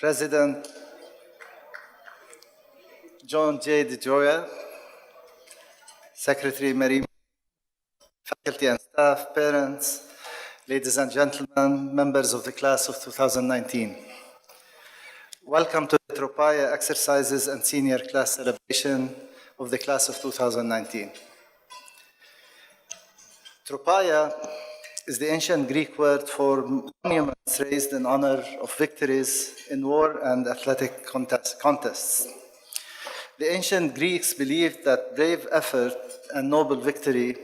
President John J. DeJoya, Secretary Mary, faculty and staff, parents, ladies and gentlemen, members of the class of 2019. Welcome to the Tropaia exercises and senior class celebration of the class of 2019. Tropaia is the ancient Greek word for monuments raised in honor of victories in war and athletic contests. The ancient Greeks believed that brave effort and noble victory,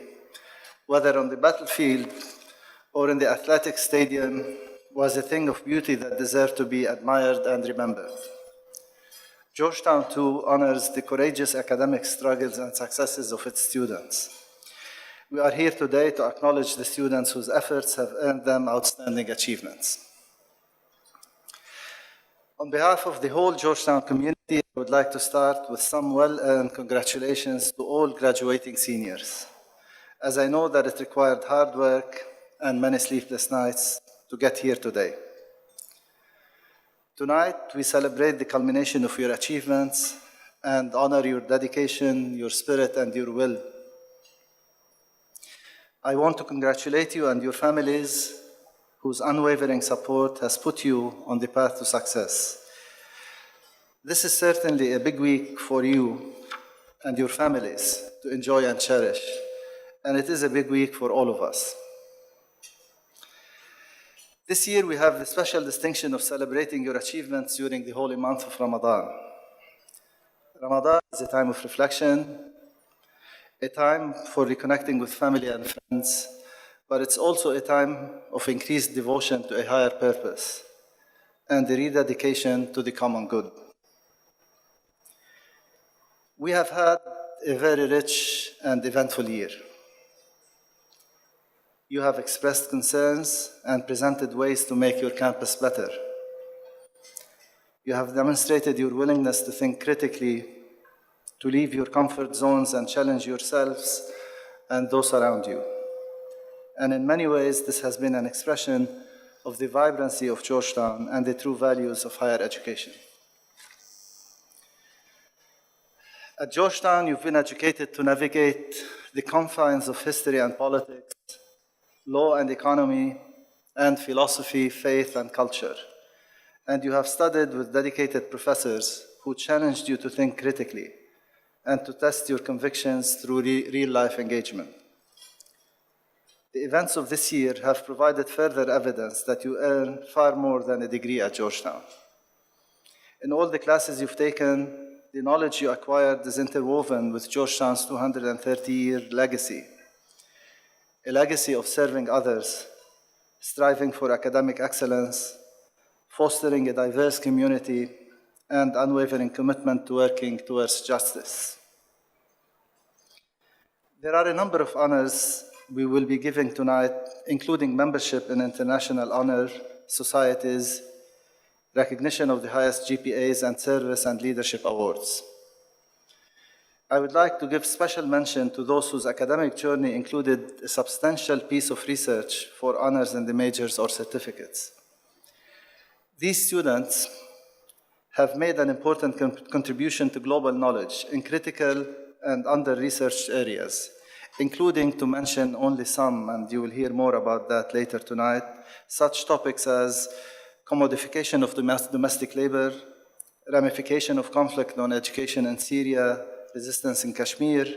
whether on the battlefield or in the athletic stadium, was a thing of beauty that deserved to be admired and remembered. Georgetown, too, honors the courageous academic struggles and successes of its students. We are here today to acknowledge the students whose efforts have earned them outstanding achievements. On behalf of the whole Georgetown community, I would like to start with some well-earned congratulations to all graduating seniors, as I know that it required hard work and many sleepless nights to get here today. Tonight, we celebrate the culmination of your achievements and honor your dedication, your spirit, and your will. I want to congratulate you and your families whose unwavering support has put you on the path to success. This is certainly a big week for you and your families to enjoy and cherish, and it is a big week for all of us. This year we have the special distinction of celebrating your achievements during the holy month of Ramadan. Ramadan is a time of reflection, a time for reconnecting with family and friends, but it's also a time of increased devotion to a higher purpose and the rededication to the common good. We have had a very rich and eventful year. You have expressed concerns and presented ways to make your campus better. You have demonstrated your willingness to think critically, to leave your comfort zones and challenge yourselves and those around you. And in many ways, this has been an expression of the vibrancy of Georgetown and the true values of higher education. At Georgetown, you've been educated to navigate the confines of history and politics, law and economy, and philosophy, faith, and culture. And you have studied with dedicated professors who challenged you to think critically and to test your convictions through real-life engagement. The events of this year have provided further evidence that you earn far more than a degree at Georgetown. In all the classes you've taken, the knowledge you acquired is interwoven with Georgetown's 230-year legacy, a legacy of serving others, striving for academic excellence, fostering a diverse community, and unwavering commitment to working towards justice. There are a number of honors we will be giving tonight, including membership in international honor societies, recognition of the highest GPAs, and service and leadership awards. I would like to give special mention to those whose academic journey included a substantial piece of research for honors in the majors or certificates. These students have made an important contribution to global knowledge in critical and under-researched areas, including, to mention only some, and you will hear more about that later tonight, such topics as commodification of domestic labor, ramification of conflict on education in Syria, resistance in Kashmir,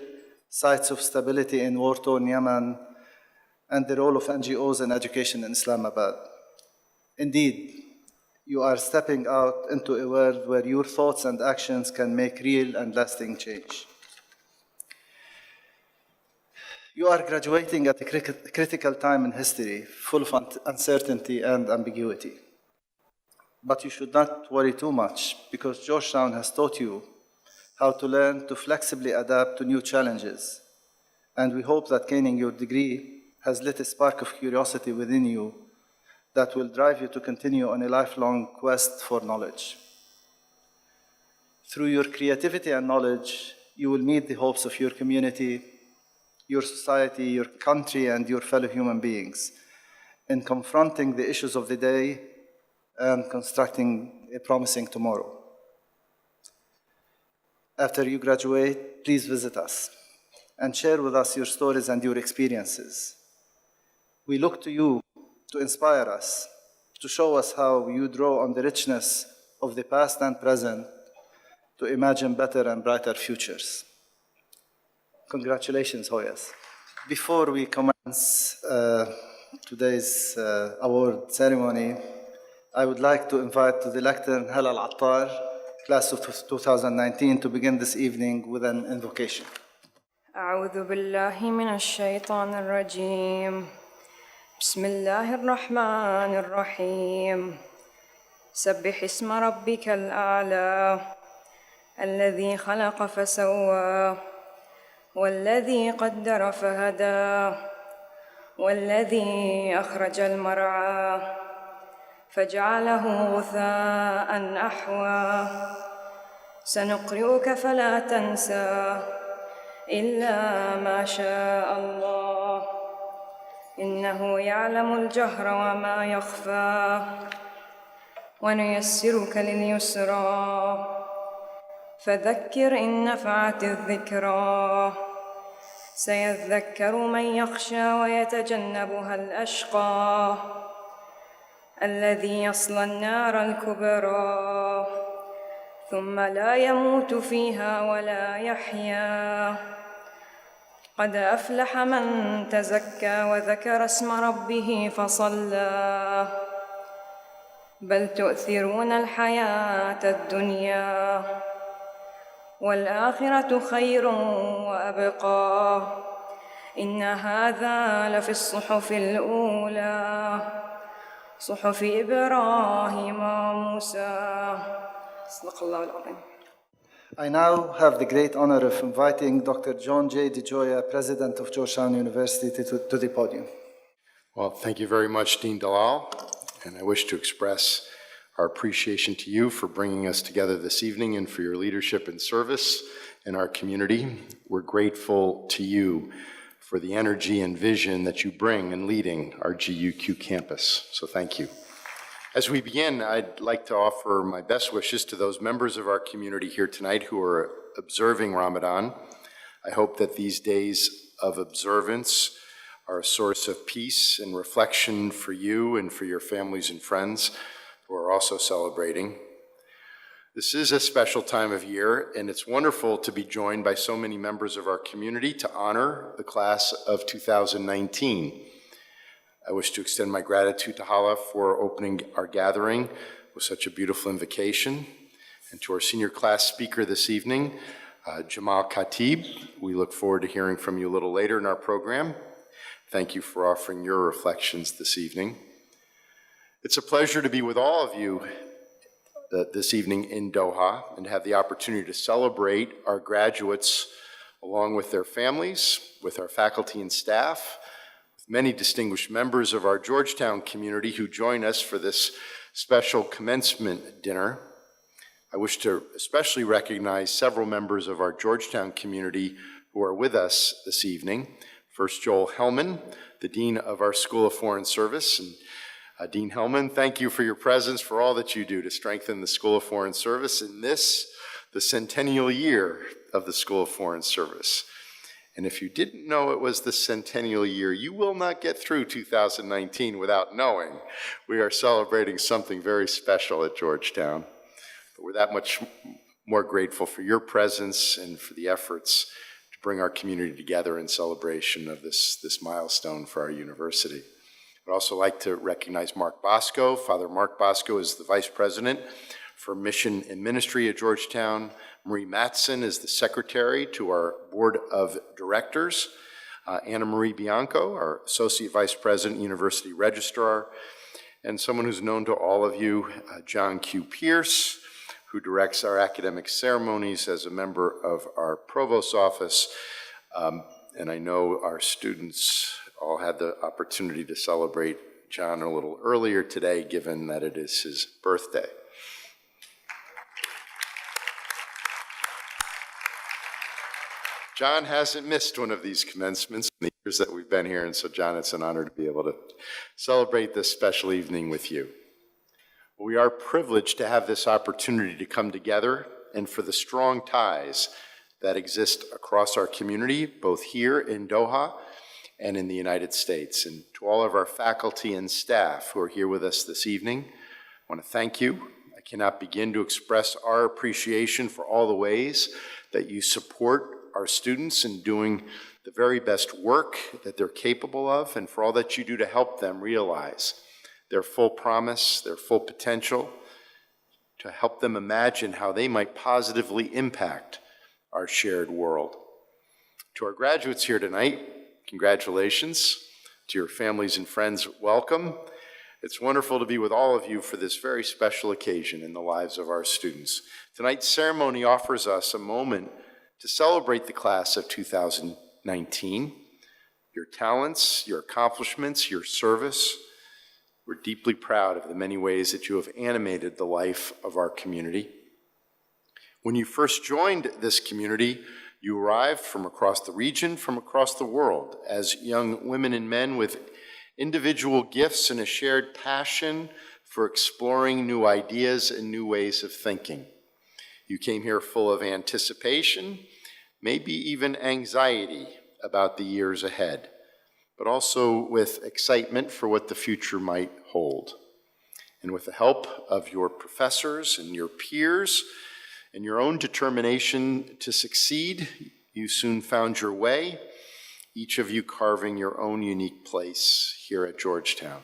sites of stability in war-torn Yemen, and the role of NGOs in education in Islamabad. Indeed, you are stepping out into a world where your thoughts and actions can make real and lasting change. You are graduating at a critical time in history, full of uncertainty and ambiguity. But you should not worry too much, because Georgetown has taught you how to learn to flexibly adapt to new challenges. And we hope that gaining your degree has lit a spark of curiosity within you that will drive you to continue on a lifelong quest for knowledge. Through your creativity and knowledge, you will meet the hopes of your community, your society, your country, and your fellow human beings in confronting the issues of the day and constructing a promising tomorrow. After you graduate, please visit us and share with us your stories and your experiences. We look to you to inspire us, to show us how you draw on the richness of the past and present to imagine better and brighter futures. Congratulations, Hoyas. Before we commence today's award ceremony, I would like to invite to the lectern Hala Al-Attar, class of 2019, to begin this evening with an invocation. أعوذ بالله من الشيطان الرجيم بسم الله الرحمن الرحيم سبح اسم ربك الأعلى الذي خلق فسوى والذي قدر فهدى والذي أخرج المرعى فجعله غثاء أحوى سنقرئك فلا تنسى إلا ما شاء الله إنه يعلم الجهر وما يخفى ونيسرك لليسرى فذكر إن نفعت الذكرى سيذكر من يخشى ويتجنبها الأشقى الذي يصلى النار الكبرى ثم لا يموت فيها ولا يحيا قد أفلح من تزكى وذكر اسم ربه فصلى بل تؤثرون الحياة الدنيا والآخرة خير وأبقى إن هذا لفي الصحف الأولى صحف إبراهيم وموسى صدق الله العظيم. I now have the great honor of inviting Dr. John J. DeGioia, President of Georgetown University, to the podium. Well, thank you very much, Dean Dalal, and I wish to express our appreciation to you for bringing us together this evening and for your leadership and service in our community. We're grateful to you for the energy and vision that you bring in leading our GUQ campus, so thank you. As we begin, I'd like to offer my best wishes to those members of our community here tonight who are observing Ramadan. I hope that these days of observance are a source of peace and reflection for you and for your families and friends who are also celebrating. This is a special time of year, and it's wonderful to be joined by so many members of our community to honor the class of 2019. I wish to extend my gratitude to Hala for opening our gathering with such a beautiful invocation, and to our senior class speaker this evening, Jamal Khatib. We look forward to hearing from you a little later in our program. Thank you for offering your reflections this evening. It's a pleasure to be with all of you this evening in Doha and have the opportunity to celebrate our graduates along with their families, with our faculty and staff, many distinguished members of our Georgetown community who join us for this special commencement dinner. I wish to especially recognize several members of our Georgetown community who are with us this evening. First, Joel Hellman, the Dean of our School of Foreign Service. And Dean Hellman, thank you for your presence, for all that you do to strengthen the School of Foreign Service in this, the centennial year of the School of Foreign Service. And if you didn't know it was the centennial year, you will not get through 2019 without knowing we are celebrating something very special at Georgetown. But we're that much more grateful for your presence and for the efforts to bring our community together in celebration of this milestone for our university. I'd also like to recognize Mark Bosco. Father Mark Bosco is the Vice President for Mission and Ministry at Georgetown. Marie Matson is the secretary to our board of directors. Anna Marie Bianco, our associate vice president, university registrar, and someone who's known to all of you, John Q. Pierce, who directs our academic ceremonies as a member of our provost's office. And I know our students all had the opportunity to celebrate John a little earlier today, given that it is his birthday. John hasn't missed one of these commencements in the years that we've been here, and so John, it's an honor to be able to celebrate this special evening with you. We are privileged to have this opportunity to come together and for the strong ties that exist across our community, both here in Doha and in the United States. And to all of our faculty and staff who are here with us this evening, I want to thank you. I cannot begin to express our appreciation for all the ways that you support our students in doing the very best work that they're capable of, and for all that you do to help them realize their full promise, their full potential, to help them imagine how they might positively impact our shared world. To our graduates here tonight, congratulations. To your families and friends, welcome. It's wonderful to be with all of you for this very special occasion in the lives of our students. Tonight's ceremony offers us a moment to celebrate the class of 2019, your talents, your accomplishments, your service. We're deeply proud of the many ways that you have animated the life of our community. When you first joined this community, you arrived from across the region, from across the world, as young women and men with individual gifts and a shared passion for exploring new ideas and new ways of thinking. You came here full of anticipation, maybe even anxiety about the years ahead, but also with excitement for what the future might hold. And with the help of your professors and your peers and your own determination to succeed, you soon found your way, each of you carving your own unique place here at Georgetown.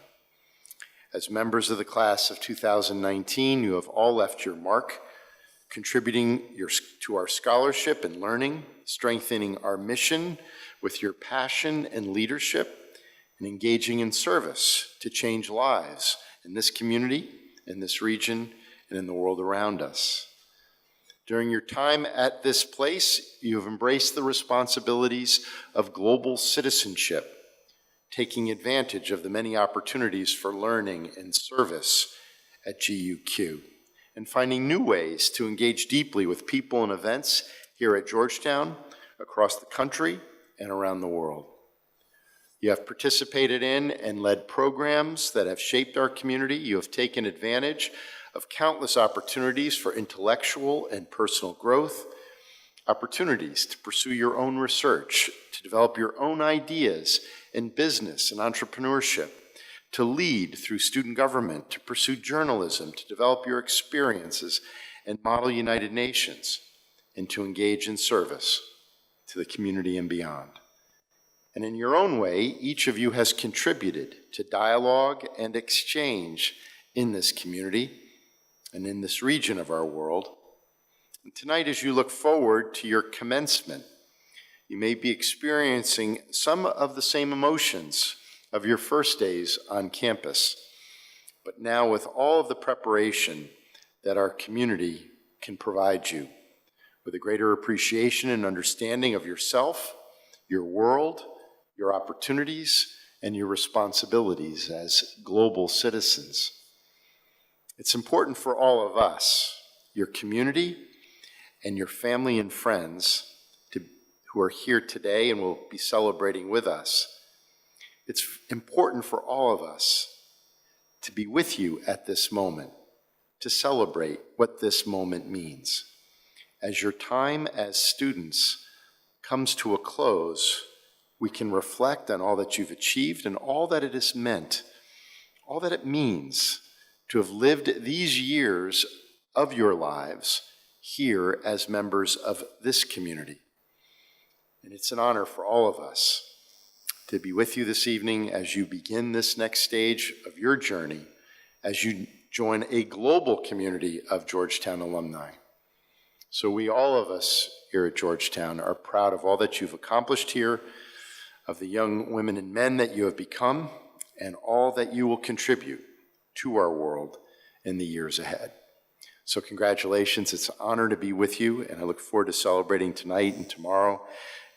As members of the class of 2019, you have all left your mark, contributing to our scholarship and learning, strengthening our mission with your passion and leadership, and engaging in service to change lives in this community, in this region, and in the world around us. During your time at this place, you have embraced the responsibilities of global citizenship, taking advantage of the many opportunities for learning and service at GUQ, and finding new ways to engage deeply with people and events here at Georgetown, across the country, and around the world. You have participated in and led programs that have shaped our community. You have taken advantage of countless opportunities for intellectual and personal growth, opportunities to pursue your own research, to develop your own ideas in business and entrepreneurship, to lead through student government, to pursue journalism, to develop your experiences and model United Nations, and to engage in service to the community and beyond. And in your own way, each of you has contributed to dialogue and exchange in this community and in this region of our world. And tonight, as you look forward to your commencement, you may be experiencing some of the same emotions of your first days on campus, but now with all of the preparation that our community can provide you, with a greater appreciation and understanding of yourself, your world, your opportunities, and your responsibilities as global citizens. It's important for all of us, your community, and your family and friends who are here today and will be celebrating with us. It's important for all of us to be with you at this moment, to celebrate what this moment means. As your time as students comes to a close, we can reflect on all that you've achieved and all that it has meant, all that it means to have lived these years of your lives here as members of this community. And it's an honor for all of us to be with you this evening as you begin this next stage of your journey, as you join a global community of Georgetown alumni. So we, all of us here at Georgetown, are proud of all that you've accomplished here, of the young women and men that you have become, and all that you will contribute to our world in the years ahead. So congratulations, it's an honor to be with you, and I look forward to celebrating tonight and tomorrow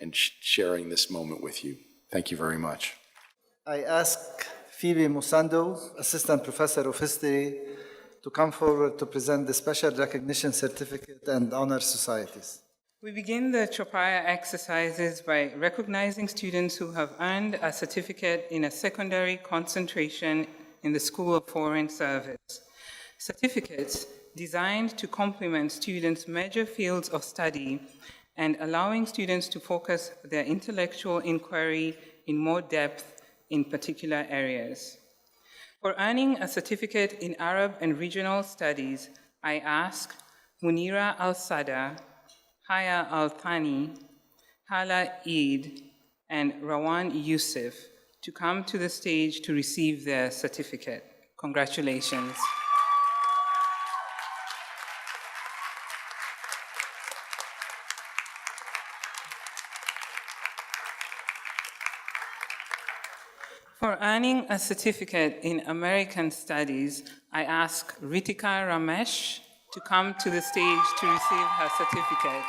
and sharing this moment with you. Thank you very much. I ask Phoebe Musando, Assistant Professor of History, to come forward to present the Special Recognition Certificate and Honor Societies. We begin the Tropaia exercises by recognizing students who have earned a certificate in a secondary concentration in the School of Foreign Service. certificates designed to complement students' major fields of study and allowing students to focus their intellectual inquiry in more depth in particular areas. For earning a certificate in Arab and Regional Studies, I ask Munira Al-Sada, Haya Al-Thani, Hala Eid, and Rawan Yusuf to come to the stage to receive their certificate. Congratulations. For earning a certificate in American Studies, I ask Ritika Ramesh to come to the stage to receive her certificate.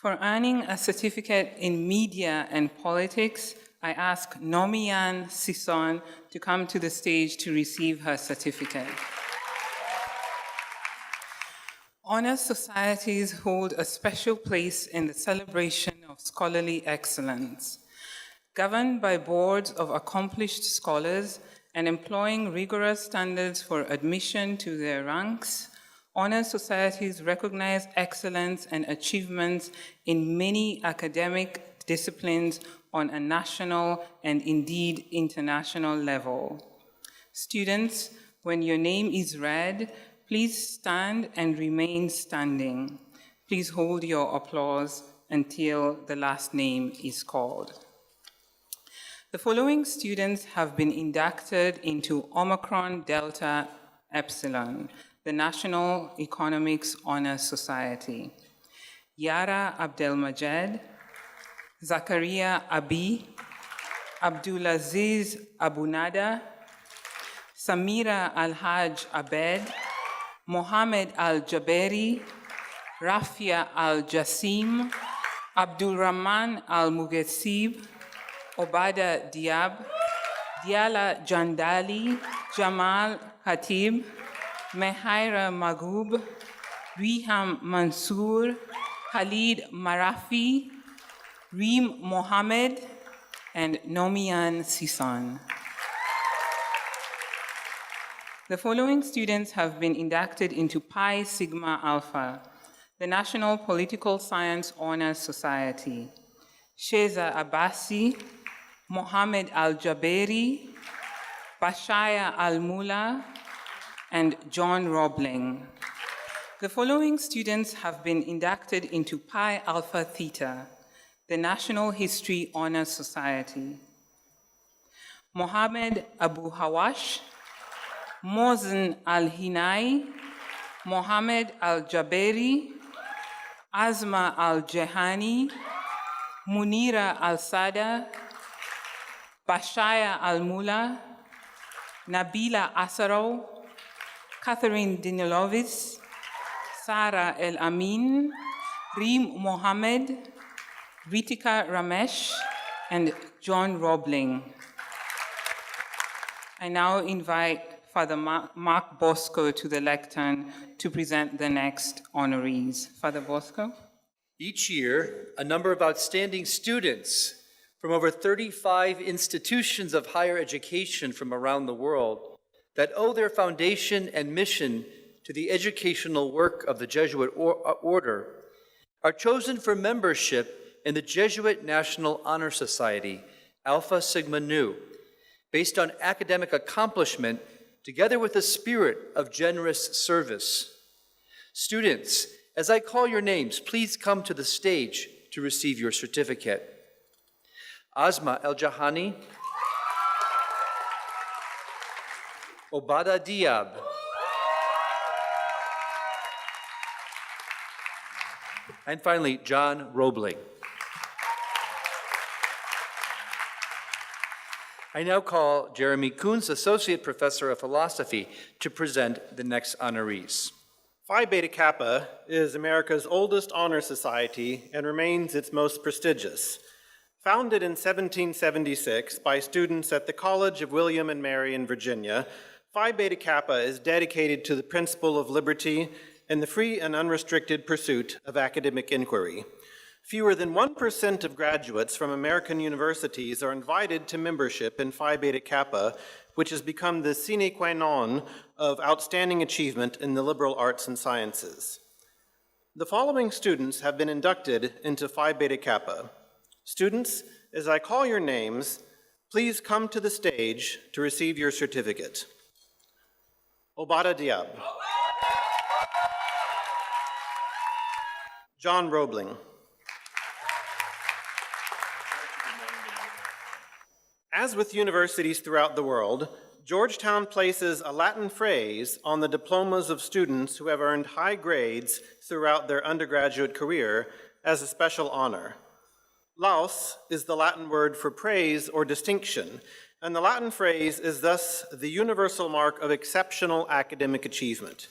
For earning a certificate in Media and Politics, I ask Nomian Sison to come to the stage to receive her certificate. Honor societies hold a special place in the celebration of scholarly excellence. Governed by boards of accomplished scholars and employing rigorous standards for admission to their ranks, honor societies recognize excellence and achievements in many academic disciplines on a national and indeed international level. Students, when your name is read, please stand and remain standing. Please hold your applause until the last name is called. The following students have been inducted into Omicron Delta Epsilon, the National Economics Honor Society. Yara Abdelmajed, Zakaria Abi, Abdulaziz Abunada, Samira Al-Haj Abed, Mohammed Al-Jaberi, Rafia Al-Jasim, Abdulrahman Al-Mughesib, Obada Diab, Diala Jandali, Jamal Hatib, Mehaira Magub, Riham Mansour, Khalid Marafi, Reem Mohammed, and Nomian Sisan. The following students have been inducted into Pi Sigma Alpha, the National Political Science Honor Society. Sheza Abbasi, Mohammed Al-Jaberi, Bashaya Al-Mula, and John Robling. The following students have been inducted into Pi Alpha Theta, the National History Honor Society. Mohammed Abu Hawash, Mohsen Al-Hinai, Mohammed Al-Jaberi, Azma Al-Jehani, Munira Al-Sada, Bashaya Al-Mula, Nabila Asaro, Catherine Dinilovis, Sarah El-Amin, Reem Mohammed, Ritika Ramesh, and John Robling. I now invite Father Mark Bosco to the lectern to present the next honorees. Father Bosco. Each year, a number of outstanding students from over 35 institutions of higher education from around the world that owe their foundation and mission to the educational work of the Jesuit order are chosen for membership in the Jesuit National Honor Society, Alpha Sigma Nu, based on academic accomplishment together with a spirit of generous service. Students, as I call your names, please come to the stage to receive your certificate. Azma El-Jahani, Obada Diab, and finally, John Robling. I now call Jeremy Koons, Associate Professor of Philosophy, to present the next honorees. Phi Beta Kappa is America's oldest honor society and remains its most prestigious. Founded in 1776 by students at the College of William and Mary in Virginia, Phi Beta Kappa is dedicated to the principle of liberty and the free and unrestricted pursuit of academic inquiry. Fewer than 1% of graduates from American universities are invited to membership in Phi Beta Kappa, which has become the sine qua non of outstanding achievement in the liberal arts and sciences. The following students have been inducted into Phi Beta Kappa. Students, as I call your names, please come to the stage to receive your certificate. Obada Diab. John Roebling. As with universities throughout the world, Georgetown places a Latin phrase on the diplomas of students who have earned high grades throughout their undergraduate career as a special honor. Laus is the Latin word for praise or distinction, and the Latin phrase is thus the universal mark of exceptional academic achievement.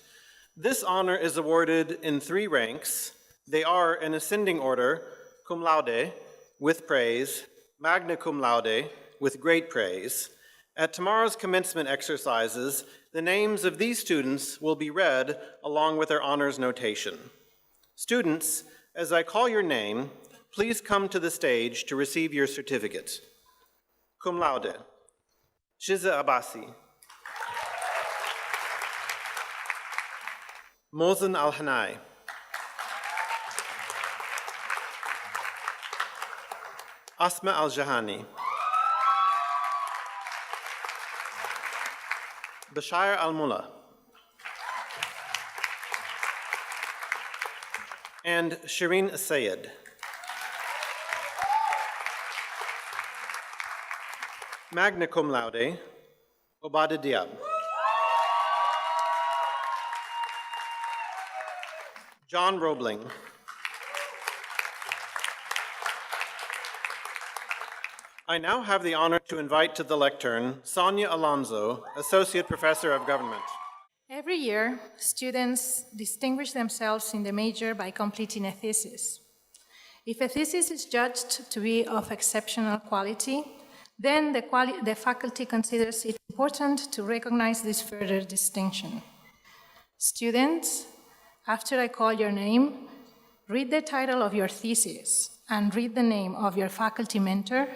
This honor is awarded in 3 ranks. They are in ascending order: cum laude, with praise; magna cum laude, with great praise. At tomorrow's commencement exercises, the names of these students will be read along with their honors notation. Students, as I call your name, please come to the stage to receive your certificate. Cum laude, Shiza Abbasi. Mohsen Al-Hanai. Asma Al-Jahani. Bashir Al-Mullah. And Shireen Sayed. Magna cum laude, Obada Diab. John Roebling. I now have the honor to invite to the lectern Sonia Alonso, Associate Professor of Government. Every year, students distinguish themselves in the major by completing a thesis. If a thesis is judged to be of exceptional quality, then the faculty considers it important to recognize this further distinction. Students, after I call your name, read the title of your thesis and read the name of your faculty mentor.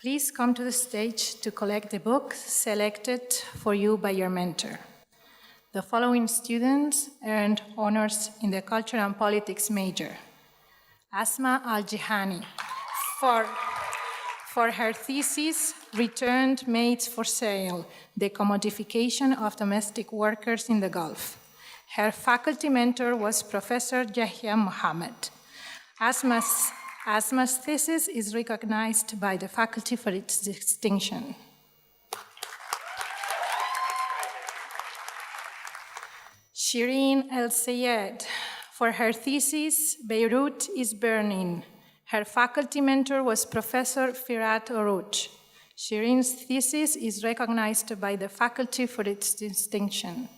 Please come to the stage to collect the book selected for you by your mentor. The following students earned honors in the Culture and Politics major. Asma Al-Jihani, for her thesis, Returned Maids for Sale, the Commodification of Domestic Workers in the Gulf. Her faculty mentor was Professor Yahya Mohammed. Asma's thesis is recognized by the faculty for its distinction. Shireen El Sayed, for her thesis, Beirut is Burning. Her faculty mentor was Professor Firat Oruj. Shireen's thesis is recognized by the faculty for its distinction.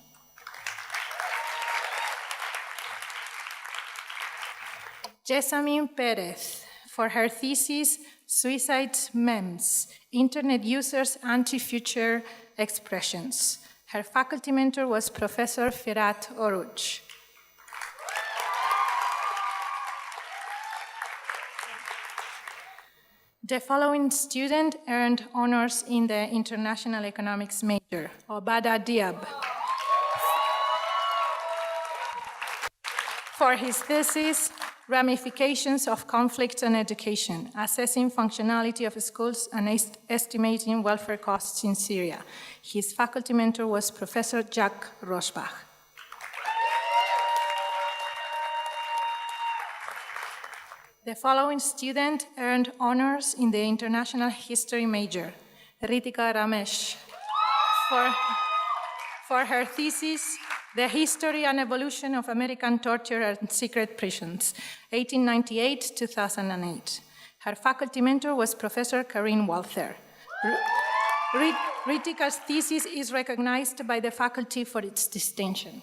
Jessamine Perez, for her thesis, Suicide Memes, Internet Users' Anti-Future Expressions. Her faculty mentor was Professor Firat Oruj. The following student earned honors in the International Economics major, Obada Diab. For his thesis, Ramifications of Conflict on Education, Assessing Functionality of Schools and Estimating Welfare Costs in Syria. His faculty mentor was Professor Jack Rosbach. The following student earned honors in the International History major, Ritika Ramesh. For her thesis, The History and Evolution of American Torture and Secret Prisons, 1898-2008. Her faculty mentor was Professor Karine Walther. Ritika's thesis is recognized by the faculty for its distinction.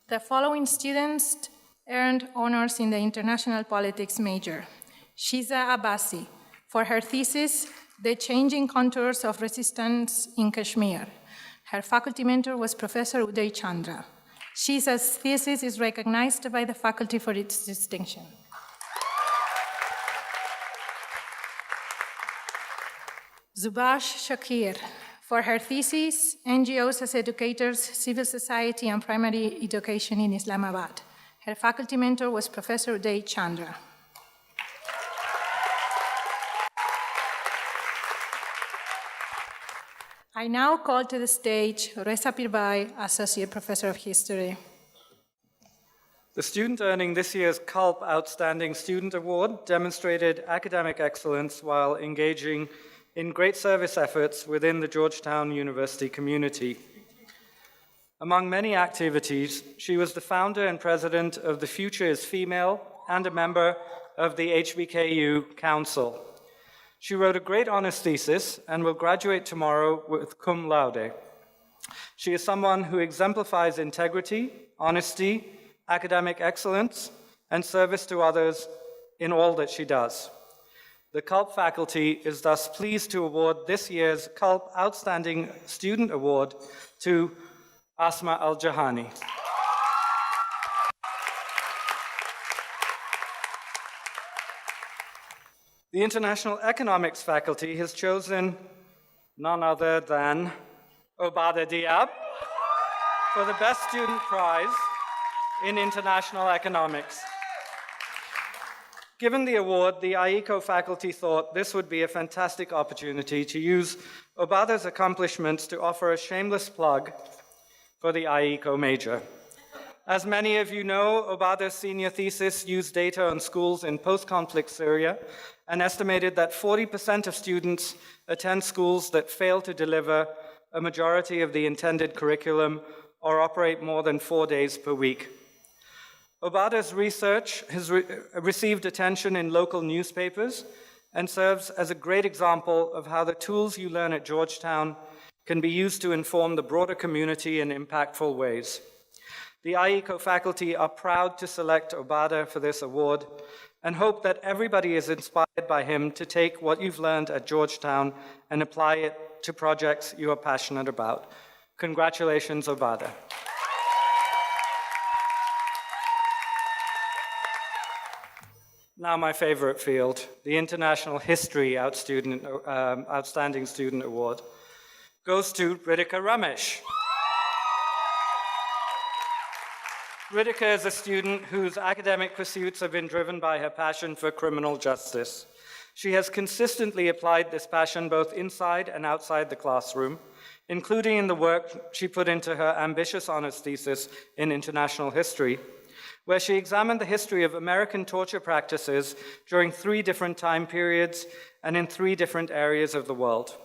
The following students earned honors in the International Politics major. Shiza Abbasi, for her thesis, The Changing Contours of Resistance in Kashmir. Her faculty mentor was Professor Uday Chandra. Shiza's thesis is recognized by the faculty for its distinction. Zubash Shakir, for her thesis, NGOs as Educators, Civil Society, and Primary Education in Islamabad. Her faculty mentor was Professor Uday Chandra. I now call to the stage Reza Pirbhai, Associate Professor of History. The student earning this year's CULP Outstanding Student Award demonstrated academic excellence while engaging in great service efforts within the Georgetown University community. Among many activities, she was the founder and president of The Future is Female and a member of the HBKU Council. She wrote a great honors thesis and will graduate tomorrow with cum laude. She is someone who exemplifies integrity, honesty, academic excellence, and service to others in all that she does. The CULP faculty is thus pleased to award this year's CULP Outstanding Student Award to Asma Al-Jahani. The International Economics faculty has chosen none other than Obada Diab for the Best Student Prize in International Economics. Given the award, the IECO faculty thought this would be a fantastic opportunity to use Obada's accomplishments to offer a shameless plug for the IECO major. As many of you know, Obada's senior thesis used data on schools in post-conflict Syria and estimated that 40% of students attend schools that fail to deliver a majority of the intended curriculum or operate more than 4 days per week. Obada's research has received attention in local newspapers and serves as a great example of how the tools you learn at Georgetown can be used to inform the broader community in impactful ways. The IECO faculty are proud to select Obada for this award and hope that everybody is inspired by him to take what you've learned at Georgetown and apply it to projects you are passionate about. Congratulations, Obada. Now my favorite field, the International History Outstanding Student Award, goes to Ritika Ramesh. Ritika is a student whose academic pursuits have been driven by her passion for criminal justice. She has consistently applied this passion both inside and outside the classroom, including in the work she put into her ambitious honors thesis in international history, where she examined the history of American torture practices during 3 different time periods and in 3 different areas of the world.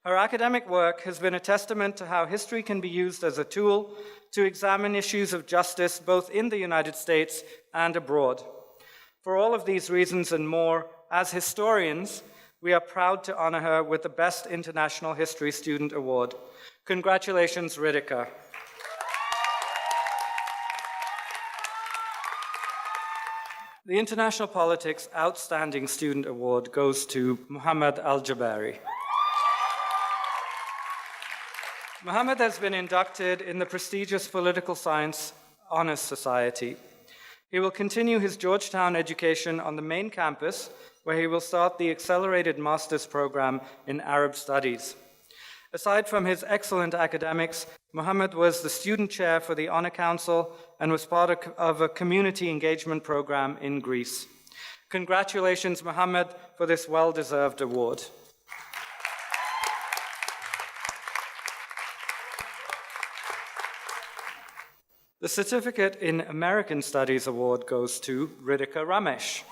Her academic work has been a testament to how history can be used as a tool to examine issues of justice both in the United States and abroad. For all of these reasons and more, as historians, we are proud to honor her with the Best International History Student Award. Congratulations, Ritika. The International Politics Outstanding Student Award goes to Muhammad Al-Jabari. Muhammad has been inducted in the prestigious Political Science Honors Society. He will continue his Georgetown education on the main campus, where he will start the accelerated master's program in Arab Studies. Aside from his excellent academics, Muhammad was the student chair for the Honor Council and was part of a community engagement program in Greece. Congratulations, Muhammad, for this well-deserved award. The Certificate in American Studies Award goes to Ritika Ramesh.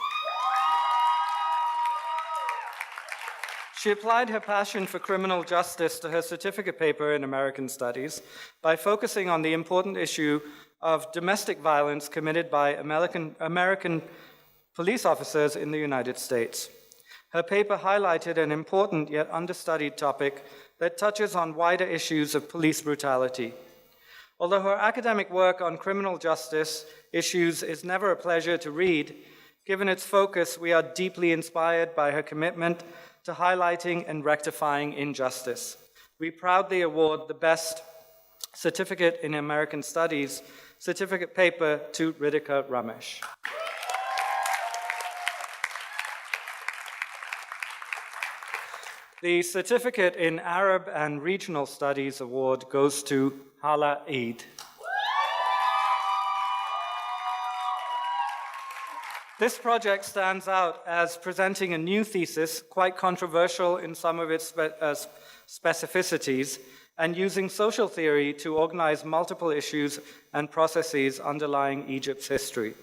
She applied her passion for criminal justice to her certificate paper in American Studies by focusing on the important issue of domestic violence committed by American police officers in the United States. Her paper highlighted an important yet understudied topic that touches on wider issues of police brutality. Although her academic work on criminal justice issues is never a pleasure to read, given its focus, we are deeply inspired by her commitment to highlighting and rectifying injustice. We proudly award the Best Certificate in American Studies, certificate paper to Ritika Ramesh. The Certificate in Arab and Regional Studies award goes to Hala Eid. This project stands out as presenting a new thesis, quite controversial in some of its specificities, and using social theory to organize multiple issues and processes underlying Egypt's history.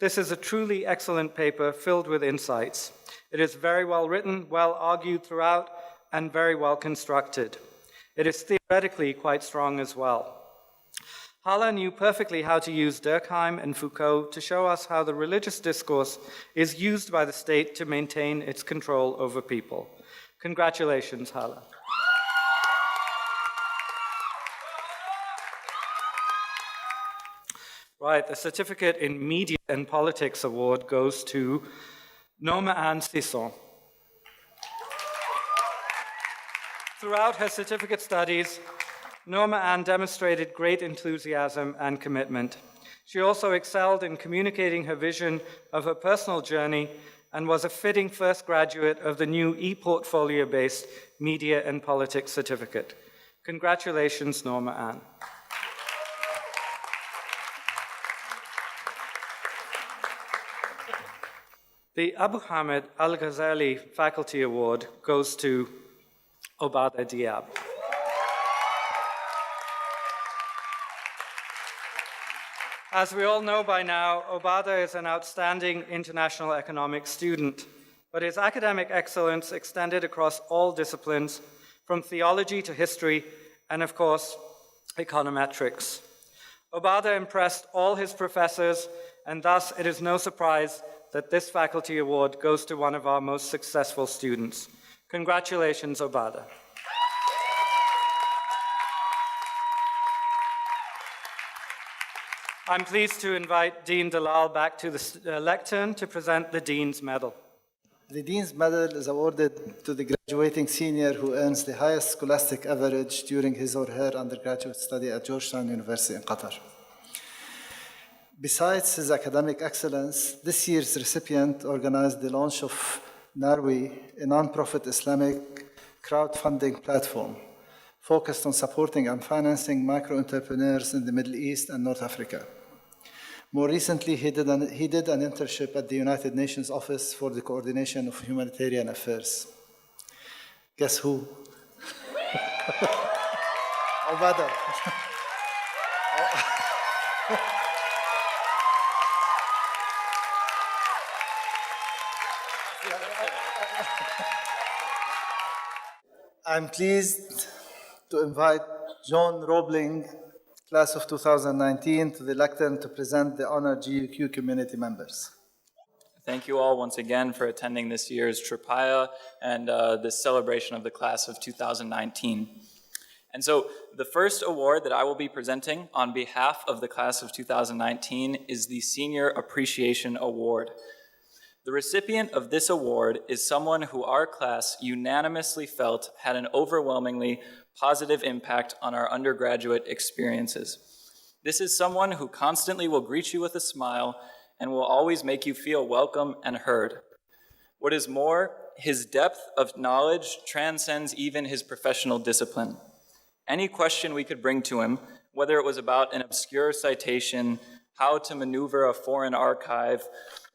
This is a truly excellent paper filled with insights. It is very well written, well argued throughout, and very well constructed. It is theoretically quite strong as well. Hala knew perfectly how to use Durkheim and Foucault to show us how the religious discourse is used by the state to maintain its control over people. Congratulations, Hala. Right, the Certificate in Media and Politics award goes to Norma Anne Sisson. Throughout her certificate studies, Norma Anne demonstrated great enthusiasm and commitment. She also excelled in communicating her vision of her personal journey and was a fitting first graduate of the new e-portfolio-based Media and Politics certificate. Congratulations, Norma Anne. The Abu Hamid Al-Ghazali Faculty Award goes to Obada Diab. As we all know by now, Obada is an outstanding international economics student, but his academic excellence extended across all disciplines, from theology to history, and of course, econometrics. Obada impressed all his professors, and thus it is no surprise that this faculty award goes to one of our most successful students. Congratulations, Obada. I'm pleased to invite Dean Dalal back to the lectern to present the Dean's Medal. The Dean's Medal is awarded to the graduating senior who earns the highest scholastic average during his or her undergraduate study at Georgetown University in Qatar. Besides his academic excellence, this year's recipient organized the launch of Narwi, a non-profit Islamic crowdfunding platform focused on supporting and financing micro-entrepreneurs in the Middle East and North Africa. More recently, he did an internship at the United Nations Office for the Coordination of Humanitarian Affairs. Guess who? Obada. I'm pleased to invite John Roebling, class of 2019, to the lectern to present the honored GUQ community members. Thank you all once again for attending this year's Tropaia and this celebration of the class of 2019. And so the first award that I will be presenting on behalf of the class of 2019 is the Senior Appreciation Award. The recipient of this award is someone who our class unanimously felt had an overwhelmingly positive impact on our undergraduate experiences. This is someone who constantly will greet you with a smile and will always make you feel welcome and heard. What is more, his depth of knowledge transcends even his professional discipline. Any question we could bring to him, whether it was about an obscure citation, how to maneuver a foreign archive,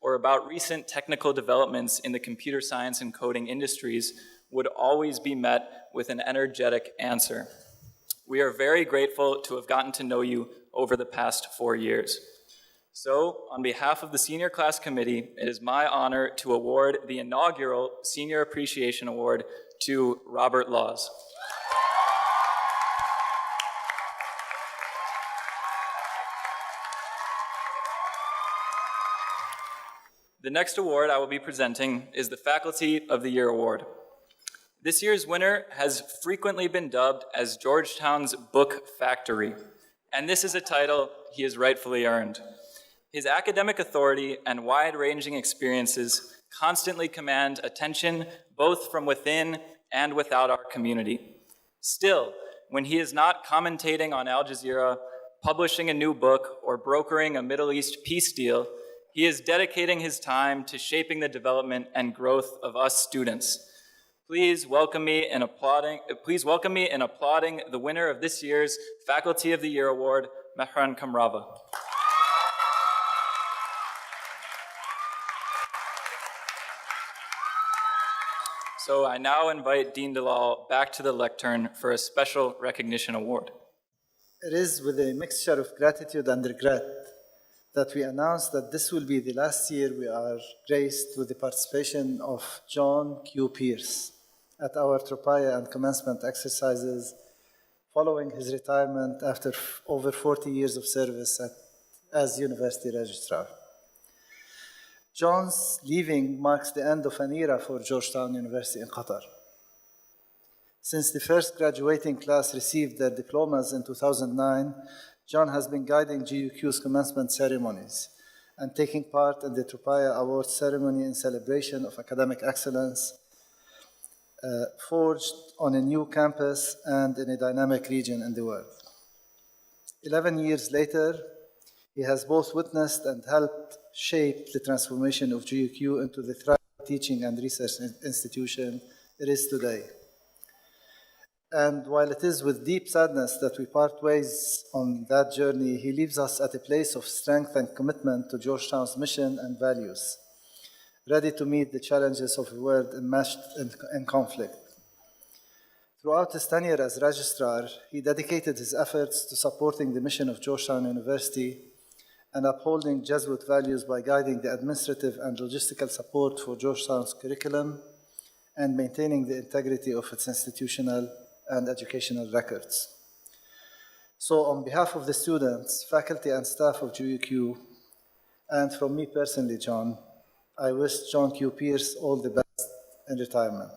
or about recent technical developments in the computer science and coding industries, would always be met with an energetic answer. We are very grateful to have gotten to know you over the past 4 years. So, on behalf of the Senior Class Committee, it is my honor to award the inaugural Senior Appreciation Award to Robert Laws. The next award I will be presenting is the Faculty of the Year Award. This year's winner has frequently been dubbed as Georgetown's Book Factory, and this is a title he has rightfully earned. His academic authority and wide-ranging experiences constantly command attention both from within and without our community. Still, when he is not commentating on Al Jazeera, publishing a new book, or brokering a Middle East peace deal, he is dedicating his time to shaping the development and growth of us students. Please welcome me in applauding the winner of this year's Faculty of the Year Award, Mehran Kamrava. So I now invite Dean Dalal back to the lectern for a special recognition award. It is with a mixture of gratitude and regret that we announce that this will be the last year we are graced with the participation of John Q. Pierce at our Tropaia and commencement exercises following his retirement after over 40 years of service as University Registrar. John's leaving marks the end of an era for Georgetown University in Qatar. Since the first graduating class received their diplomas in 2009, John has been guiding GUQ's commencement ceremonies and taking part in the Tropaia Award ceremony in celebration of academic excellence forged on a new campus and in a dynamic region in the world. 11 years later, he has both witnessed and helped shape the transformation of GUQ into the thriving teaching and research institution it is today. And while it is with deep sadness that we part ways on that journey, he leaves us at a place of strength and commitment to Georgetown's mission and values, ready to meet the challenges of a world enmeshed in conflict. Throughout his tenure as registrar, he dedicated his efforts to supporting the mission of Georgetown University and upholding Jesuit values by guiding the administrative and logistical support for Georgetown's curriculum and maintaining the integrity of its institutional and educational records. So on behalf of the students, faculty, and staff of GUQ, and from me personally, John, I wish John Q. Pierce all the best in retirement.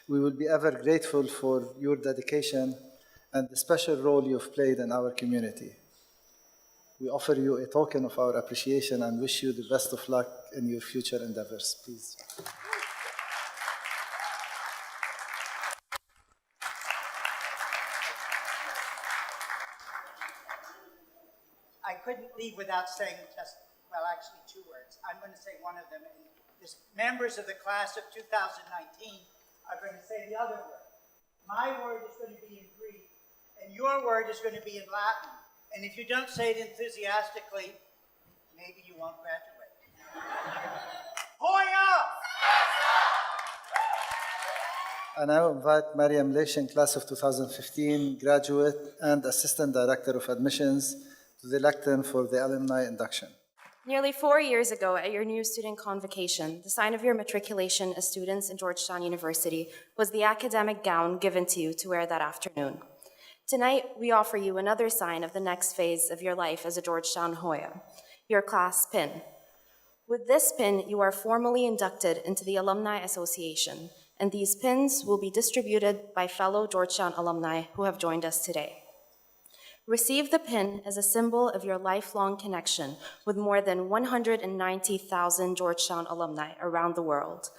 We will be ever grateful for your dedication and the special role you have played in our community. We offer you a token of our appreciation and wish you the best of luck in your future endeavors. Please. I couldn't leave without saying just, well, actually 2 words. I'm going to say one of them, and this, members of the class of 2019 are going to say the other word. My word is going to be in Greek, and your word is going to be in Latin. And if you don't say it enthusiastically, maybe you won't graduate. Hoya! I now invite Mariam Leshin, class of 2015, graduate and Assistant Director of Admissions, to the lectern for the alumni induction. Nearly 4 years ago, at your new student convocation, the sign of your matriculation as students in Georgetown University was the academic gown given to you to wear that afternoon. Tonight, we offer you another sign of the next phase of your life as a Georgetown Hoya, your class pin. With this pin, you are formally inducted into the Alumni Association, and these pins will be distributed by fellow Georgetown alumni who have joined us today. Receive the pin as a symbol of your lifelong connection with more than 190,000 Georgetown alumni around the world.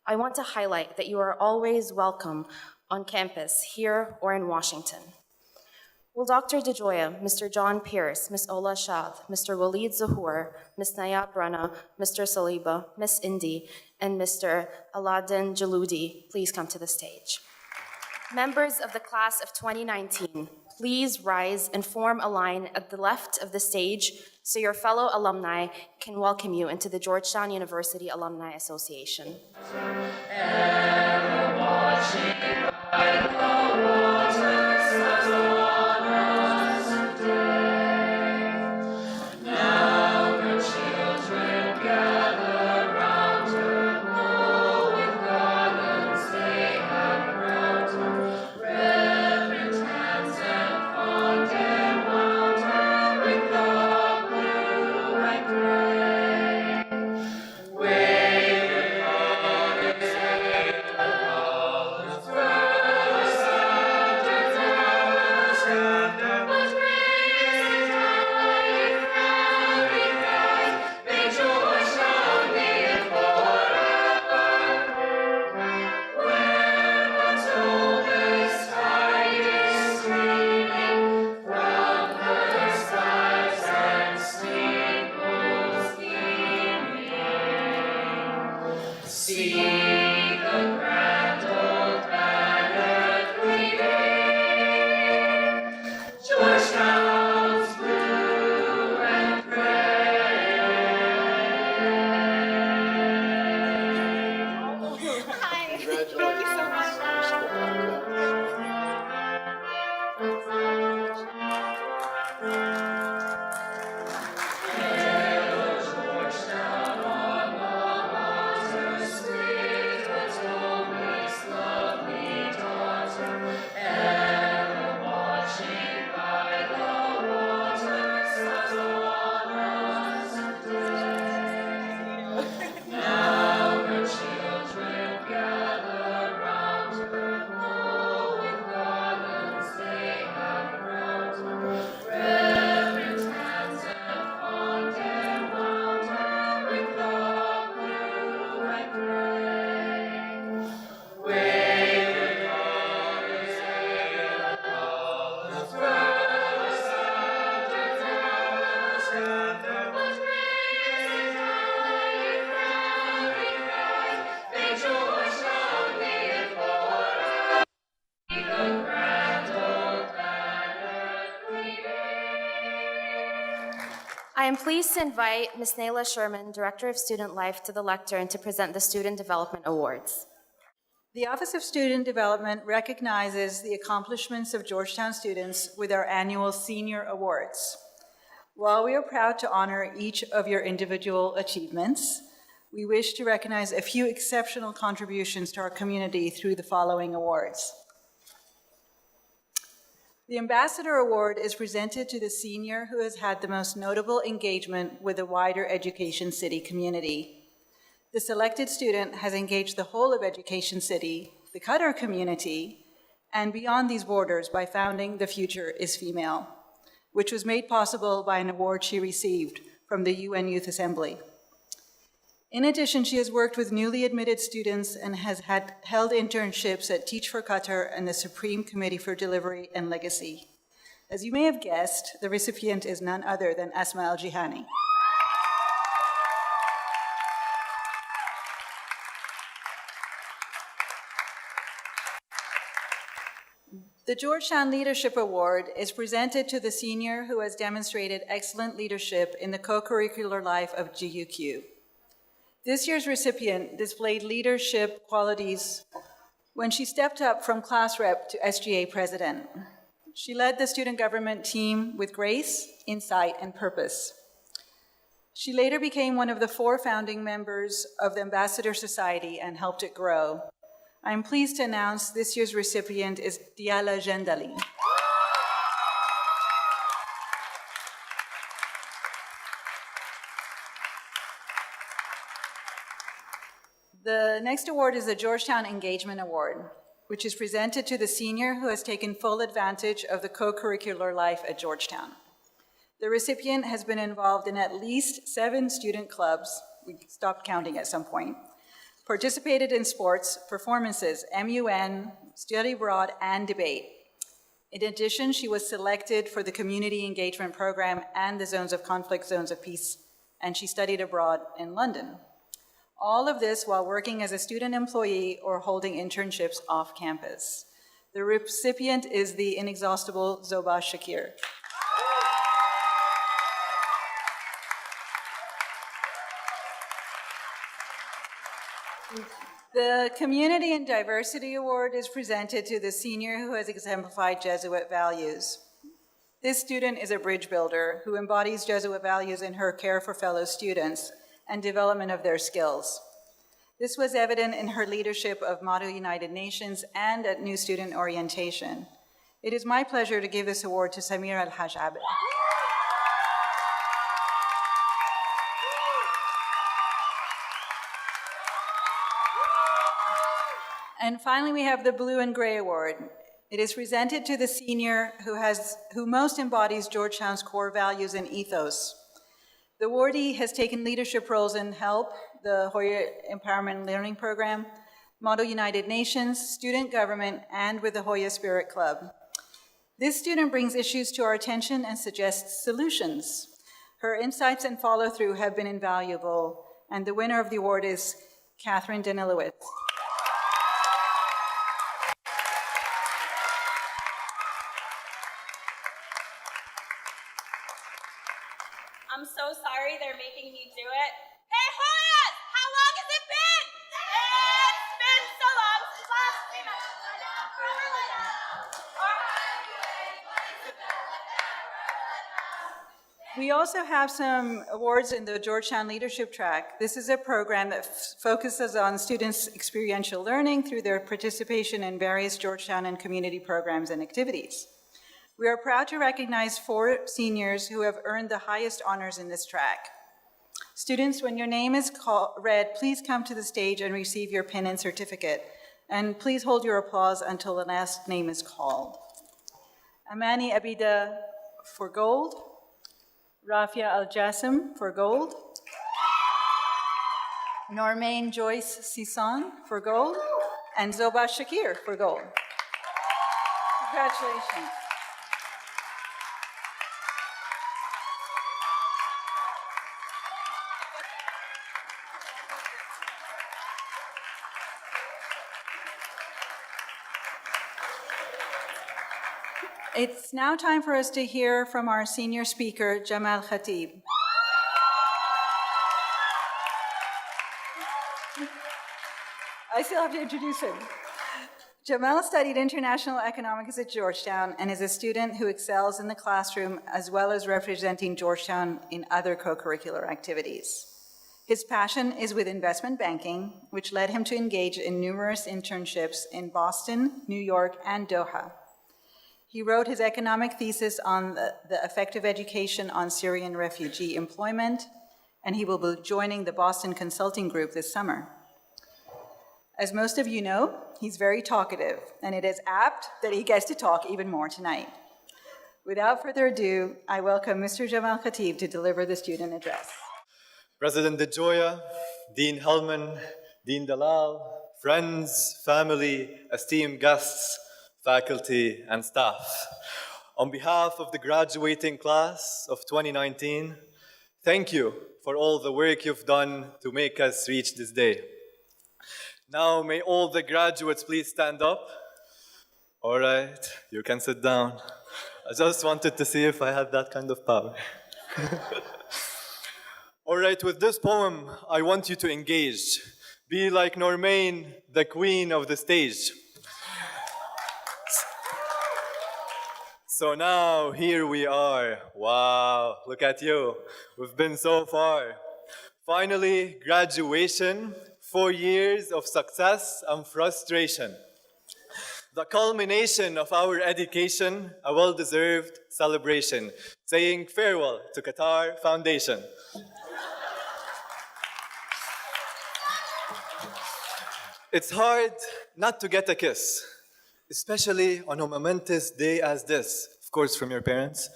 I want to highlight that you are always welcome on campus, here or in Washington. Will Dr. DeJoya, Mr. John Pierce, Ms. Ola Shad, Mr. Walid Zahour, Ms. Nayab Rana, Mr. Saliba, Ms. Indi, and Mr. Aladdin Jaludi please come to the stage? Members of the class of 2019, please rise and form a line at the left of the stage so your fellow alumni can welcome you into the Georgetown University Alumni Association. I am pleased to invite Ms. Nayla Sherman, Director of Student Life, to the lectern to present the Student Development Awards. The Office of Student Development recognizes the accomplishments of Georgetown students with our annual Senior Awards. While we are proud to honor each of your individual achievements, we wish to recognize a few exceptional contributions to our community through the following awards. The Ambassador Award is presented to the senior who has had the most notable engagement with the wider Education City community. The selected student has engaged the whole of Education City, the Qatar community, and beyond these borders by founding The Future is Female, which was made possible by an award she received from the UN Youth Assembly. In addition, she has worked with newly admitted students and has held internships at Teach for Qatar and the Supreme Committee for Delivery and Legacy. As you may have guessed, the recipient is none other than Asma Al-Jihani. The Georgetown Leadership Award is presented to the senior who has demonstrated excellent leadership in the co-curricular life of GUQ. This year's recipient displayed leadership qualities when she stepped up from class rep to SGA president. She led the student government team with grace, insight, and purpose. She later became one of the 4 founding members of the Ambassador Society and helped it grow. I'm pleased to announce this year's recipient is Diala Jendali. The next award is the Georgetown Engagement Award, which is presented to the senior who has taken full advantage of the co-curricular life at Georgetown. The recipient has been involved in at least 7 student clubs, we stopped counting at some point, participated in sports, performances, MUN, study abroad, and debate. In addition, she was selected for the Community Engagement Program and the Zones of Conflict, Zones of Peace, and she studied abroad in London. All of this while working as a student employee or holding internships off campus. The recipient is the inexhaustible Zoba Shakir. The Community and Diversity Award is presented to the senior who has exemplified Jesuit values. This student is a bridge builder who embodies Jesuit values in her care for fellow students and development of their skills. This was evident in her leadership of Motto United Nations and at New Student Orientation. It is my pleasure to give this award to Samir Al-Haj Abed. And finally, we have the Blue and Gray Award. It is presented to the senior who most embodies Georgetown's core values and ethos. The awardee has taken leadership roles in HELP, the Hoya Empowerment and Learning Program, Motto United Nations, student government, and with the Hoya Spirit Club. This student brings issues to our attention and suggests solutions. Her insights and follow-through have been invaluable, and the winner of the award is Catherine Danilowitz. beat me to it. Hey, Hoyas! How long has it been? It's been so long since last semester. We also have some awards in the Georgetown Leadership track. This is a program that focuses on students' experiential learning through their participation in various Georgetown and community programs and activities. We are proud to recognize 4 seniors who have earned the highest honors in this track. Students, when your name is read, please come to the stage and receive your pin and certificate. And please hold your applause until the last name is called. Amani Abida for gold. Rafia Al-Jassim for gold. Normaine Joyce Sison for gold. And Zoba Shakir for gold. Congratulations. It's now time for us to hear from our senior speaker, Jamal Khatib. I still have to introduce him. Jamal studied international economics at Georgetown and is a student who excels in the classroom as well as representing Georgetown in other co-curricular activities. His passion is with investment banking, which led him to engage in numerous internships in Boston, New York, and Doha. He wrote his economic thesis on the effective education on Syrian refugee employment, and he will be joining the Boston Consulting Group this summer. As most of you know, he's very talkative, and it is apt that he gets to talk even more tonight. Without further ado, I welcome Mr. Jamal Khatib to deliver the student address. President DeJoya, Dean Hellman, Dean Dalal, friends, family, esteemed guests, faculty, and staff. On behalf of the graduating class of 2019, thank you for all the work you've done to make us reach this day. Now, may all the graduates please stand up. All right, you can sit down. I just wanted to see if I had that kind of power. All right, with this poem, I want you to engage. Be like Normaine, the queen of the stage. So now, here we are. Wow, look at you. We've been so far. Finally, graduation, 4 years of success and frustration. The culmination of our education, a well-deserved celebration, saying farewell to Qatar Foundation. It's hard not to get a kiss, especially on a momentous day as this, of course from your parents.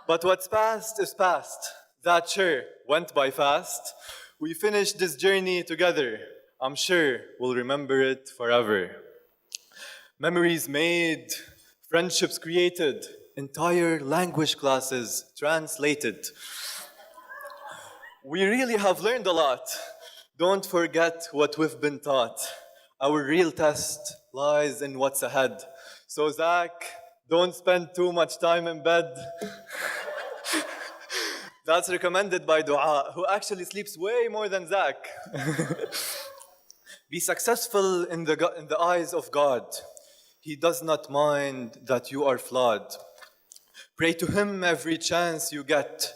But what's past is past. That sure went by fast. We finished this journey together. I'm sure we'll remember it forever. Memories made, friendships created, entire language classes translated. We really have learned a lot. Don't forget what we've been taught. Our real test lies in what's ahead. So Zach, don't spend too much time in bed. That's recommended by Dua, who actually sleeps way more than Zach. Be successful in the eyes of God. He does not mind that you are flawed. Pray to Him every chance you get.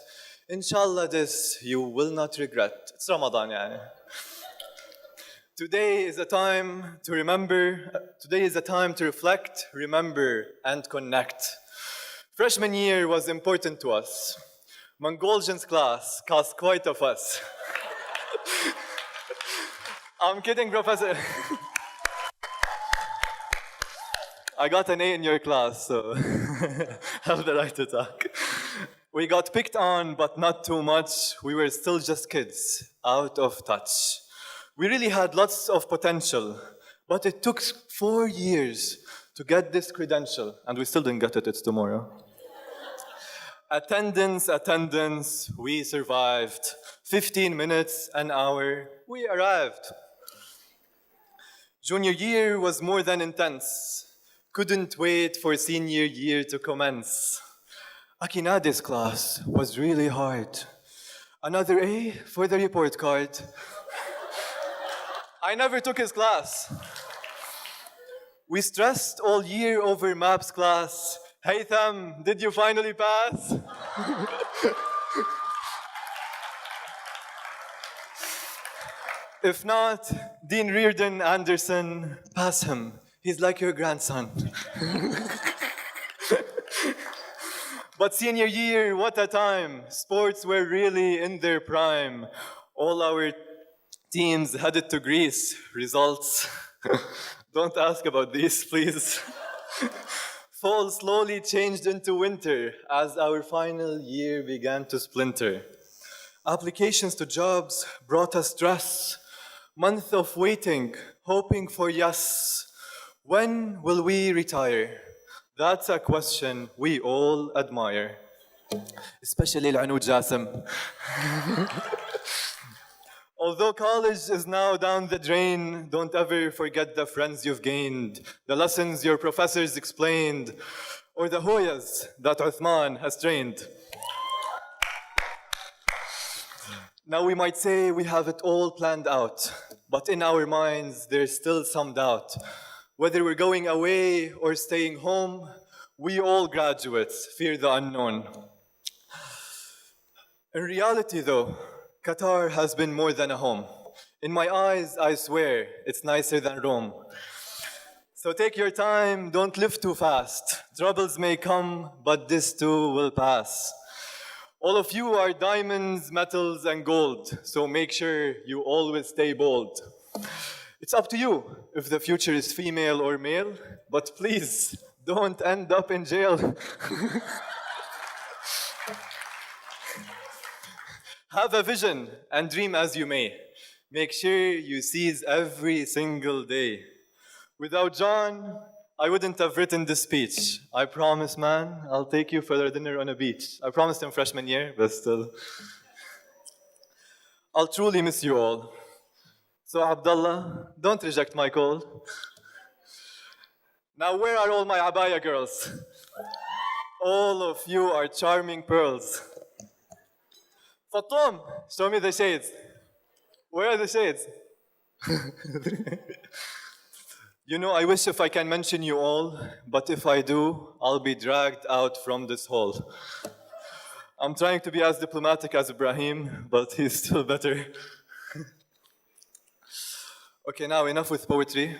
Inshallah, this you will not regret. It's Ramadan, yani. Today is a time to remember. Today is a time to reflect, remember, and connect. Freshman year was important to us. Mongolians class cost quite a fuss. I'm kidding, Professor. I got an A in your class, so I have the right to talk. We got picked on, but not too much. We were still just kids, out of touch. We really had lots of potential, but it took 4 years to get this credential, and we still didn't get it, it's tomorrow. Attendance, we survived. 15 minutes, an hour, we arrived. Junior year was more than intense. Couldn't wait for senior year to commence. Akinade's class was really hard. Another A for the report card. I never took his class. We stressed all year over maps class. Haytham, did you finally pass? If not, Dean Reardon Anderson, pass him. He's like your grandson. But senior year, what a time. Sports were really in their prime. All our teams headed to Greece. Results, don't ask about these, please. Fall slowly changed into winter as our final year began to splinter. Applications to jobs brought us stress. Month of waiting, hoping for yes. When will we retire? That's a question we all admire. Especially Al-Anud Jassim. Although college is now down the drain, don't ever forget the friends you've gained, the lessons your professors explained, or the hoyas that Uthman has trained. Now we might say we have it all planned out, but in our minds there's still some doubt. Whether we're going away or staying home, we all graduates fear the unknown. In reality though, Qatar has been more than a home. In my eyes, I swear, it's nicer than Rome. So take your time, don't live too fast. Troubles may come, but this too will pass. All of you are diamonds, metals, and gold, so make sure you always stay bold. It's up to you if the future is female or male, but please don't end up in jail. Have a vision and dream as you may. Make sure you seize every single day. Without John, I wouldn't have written this speech. I promise, man, I'll take you for a dinner on a beach. I promised him freshman year, but still. I'll truly miss you all. So Abdullah, don't reject my call. Now where are all my abaya girls? All of you are charming pearls. Fatum, show me the shades. Where are the shades? You know, I wish if I can mention you all, but if I do, I'll be dragged out from this hall. I'm trying to be as diplomatic as Ibrahim, but he's still better. Okay, now enough with poetry.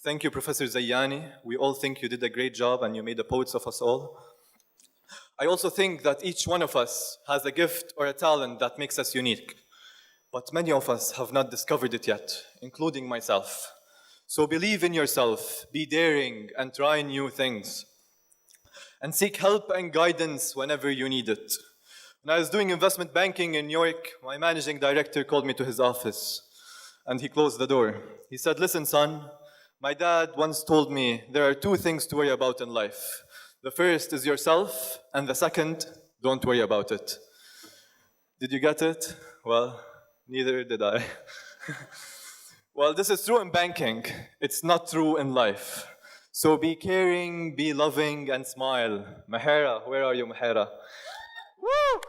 Thank you, Professor Zayyani. We all think you did a great job and you made the poets of us all. I also think that each one of us has a gift or a talent that makes us unique. But many of us have not discovered it yet, including myself. So believe in yourself, be daring, and try new things. And seek help and guidance whenever you need it. When I was doing investment banking in New York, my managing director called me to his office, and he closed the door. He said, "Listen, son, my dad once told me there are two things to worry about in life. The first is yourself, and the second, don't worry about it." Did you get it? Well, neither did I. Well, this is true in banking. It's not true in life. So be caring, be loving, and smile. Mahera, where are you, Mahera? Woo!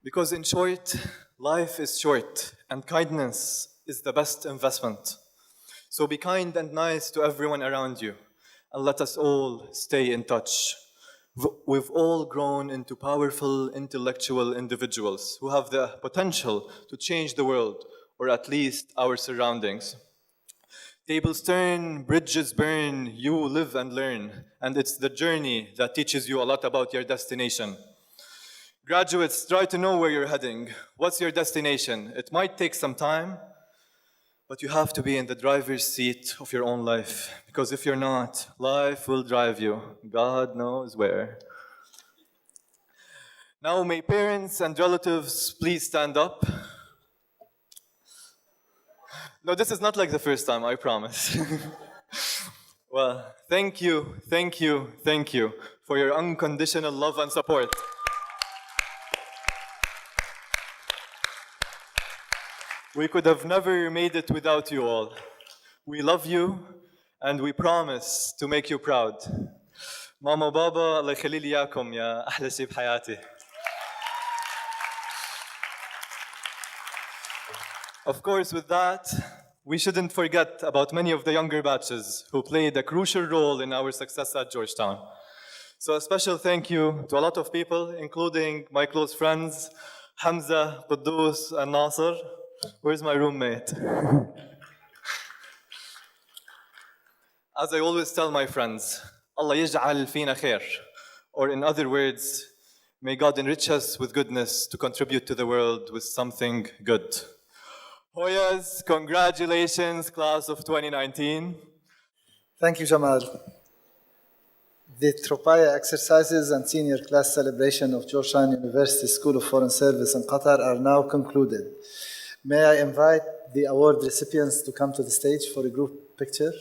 Because in short, life is short, and kindness is the best investment. So be kind and nice to everyone around you, and let us all stay in touch. We've all grown into powerful intellectual individuals who have the potential to change the world, or at least our surroundings. Tables turn, bridges burn, you live and learn, and it's the journey that teaches you a lot about your destination. Graduates, try to know where you're heading. What's your destination? It might take some time, but you have to be in the driver's seat of your own life, because if you're not, life will drive you. God knows where. Now, may parents and relatives please stand up. No, this is not like the first time, I promise. Well, thank you, thank you, thank you for your unconditional love and support. We could have never made it without you all. We love you, and we promise to make you proud. ماما وبابا الله يخلي لي إياكم يا أحلى شيء بحياتي. Of course, with that, we shouldn't forget about many of the younger batches who played a crucial role in our success at Georgetown. So a special thank you to a lot of people, including my close friends, Hamza, Quddus, and Nasser. Where's my roommate? As I always tell my friends, Allah yaj'al fina khair. Or in other words, may God enrich us with goodness to contribute to the world with something good. Hoyas, congratulations, class of 2019. Thank you, Jamal. The Tropaia exercises and senior class celebration of Georgetown University School of Foreign Service in Qatar are now concluded. May I invite the award recipients to come to the stage for a group picture?